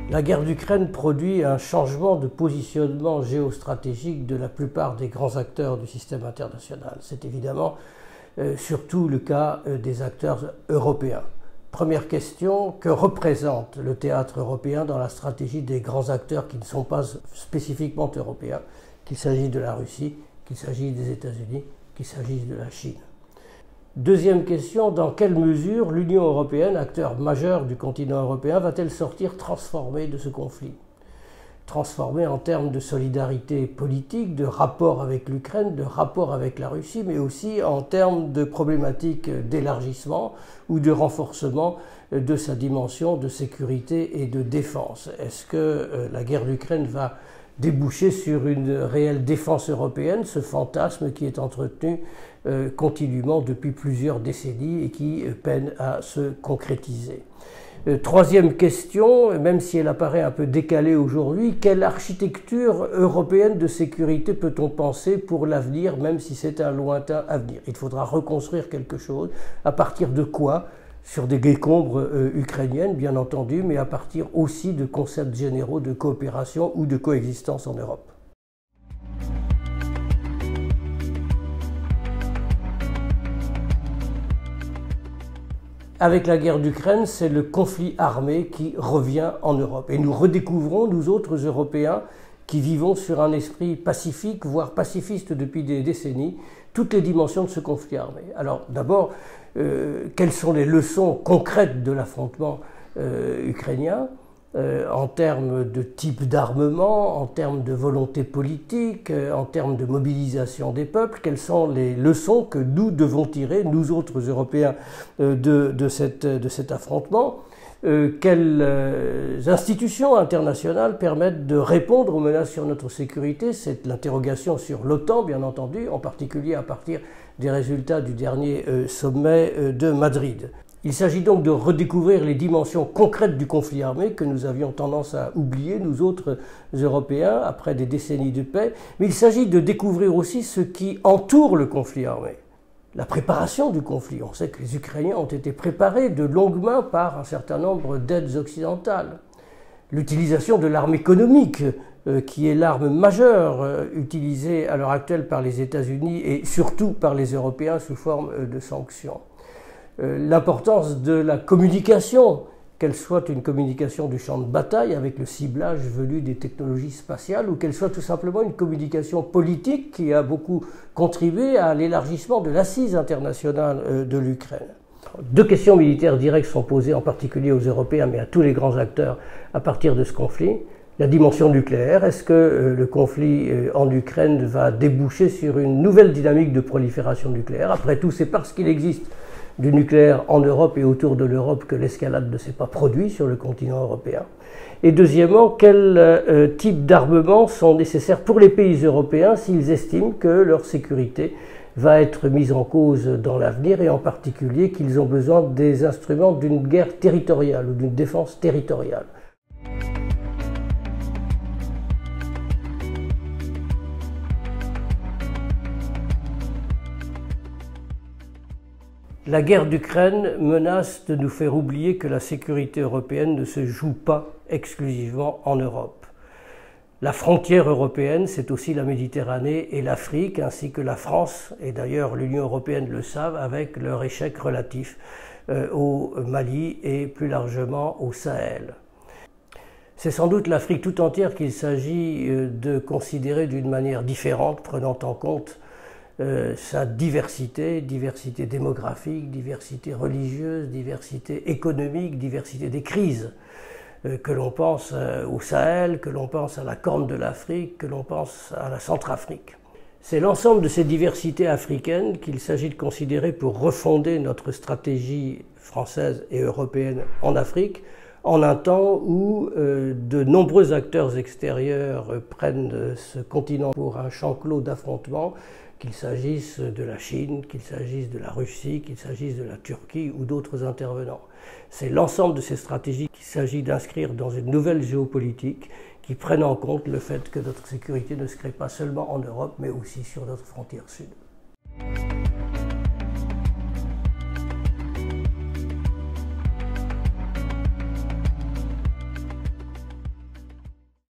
La guerre d'Ukraine produit un changement de positionnement géostratégique de la plupart des grands acteurs du système international. C'est évidemment surtout le cas des acteurs européens. Première question, que représente le théâtre européen dans la stratégie des grands acteurs qui ne sont pas spécifiquement européens, qu'il s'agisse de la Russie, qu'il s'agisse des États-Unis, qu'il s'agisse de la Chine? Deuxième question, dans quelle mesure l'Union européenne, acteur majeur du continent européen, va-t-elle sortir transformée de ce conflit? Transformée en termes de solidarité politique, de rapport avec l'Ukraine, de rapport avec la Russie, mais aussi en termes de problématiques d'élargissement ou de renforcement de sa dimension de sécurité et de défense. Est-ce que la guerre d'Ukraine va déboucher sur une réelle défense européenne, ce fantasme qui est entretenu continuellement depuis plusieurs décennies et qui peine à se concrétiser? Troisième question, même si elle apparaît un peu décalée aujourd'hui, quelle architecture européenne de sécurité peut-on penser pour l'avenir, même si c'est un lointain avenir? Il faudra reconstruire quelque chose. À partir de quoi? Sur des décombres ukrainiennes, bien entendu, mais à partir aussi de concepts généraux de coopération ou de coexistence en Europe. Avec la guerre d'Ukraine, c'est le conflit armé qui revient en Europe. Et nous redécouvrons, nous autres Européens, qui vivons sur un esprit pacifique, voire pacifiste depuis des décennies, toutes les dimensions de ce conflit armé. Alors d'abord, quelles sont les leçons concrètes de l'affrontement ukrainien en termes de type d'armement, en termes de volonté politique, en termes de mobilisation des peuples? Quelles sont les leçons que nous devons tirer, nous autres Européens, de cet affrontement? Quelles institutions internationales permettent de répondre aux menaces sur notre sécurité? C'est l'interrogation sur l'OTAN, bien entendu, en particulier à partir des résultats du dernier sommet de Madrid. Il s'agit donc de redécouvrir les dimensions concrètes du conflit armé que nous avions tendance à oublier, nous autres Européens, après des décennies de paix, mais il s'agit de découvrir aussi ce qui entoure le conflit armé. La préparation du conflit. On sait que les Ukrainiens ont été préparés de longue main par un certain nombre d'aides occidentales. L'utilisation de l'arme économique, qui est l'arme majeure utilisée à l'heure actuelle par les États-Unis et surtout par les Européens sous forme de sanctions. L'importance de la communication, qu'elle soit une communication du champ de bataille avec le ciblage venu des technologies spatiales ou qu'elle soit tout simplement une communication politique qui a beaucoup contribué à l'élargissement de l'assise internationale de l'Ukraine. Deux questions militaires directes sont posées en particulier aux Européens mais à tous les grands acteurs à partir de ce conflit. La dimension nucléaire, est-ce que le conflit en Ukraine va déboucher sur une nouvelle dynamique de prolifération nucléaire? Après tout, c'est parce qu'il existe du nucléaire en Europe et autour de l'Europe que l'escalade ne s'est pas produite sur le continent européen. Et deuxièmement, quel type d'armements sont nécessaires pour les pays européens s'ils estiment que leur sécurité va être mise en cause dans l'avenir et en particulier qu'ils ont besoin des instruments d'une guerre territoriale ou d'une défense territoriale. La guerre d'Ukraine menace de nous faire oublier que la sécurité européenne ne se joue pas exclusivement en Europe. La frontière européenne, c'est aussi la Méditerranée et l'Afrique, ainsi que la France, et d'ailleurs l'Union européenne le savent, avec leur échec relatif au Mali et plus largement au Sahel. C'est sans doute l'Afrique tout entière qu'il s'agit de considérer d'une manière différente, prenant en compte sa diversité démographique, diversité religieuse, diversité économique, diversité des crises, que l'on pense au Sahel, que l'on pense à la Corne de l'Afrique, que l'on pense à la Centrafrique. C'est l'ensemble de ces diversités africaines qu'il s'agit de considérer pour refonder notre stratégie française et européenne en Afrique, en un temps où de nombreux acteurs extérieurs prennent ce continent pour un champ clos d'affrontements, qu'il s'agisse de la Chine, qu'il s'agisse de la Russie, qu'il s'agisse de la Turquie ou d'autres intervenants. C'est l'ensemble de ces stratégies qu'il s'agit d'inscrire dans une nouvelle géopolitique qui prenne en compte le fait que notre sécurité ne se crée pas seulement en Europe, mais aussi sur notre frontière sud.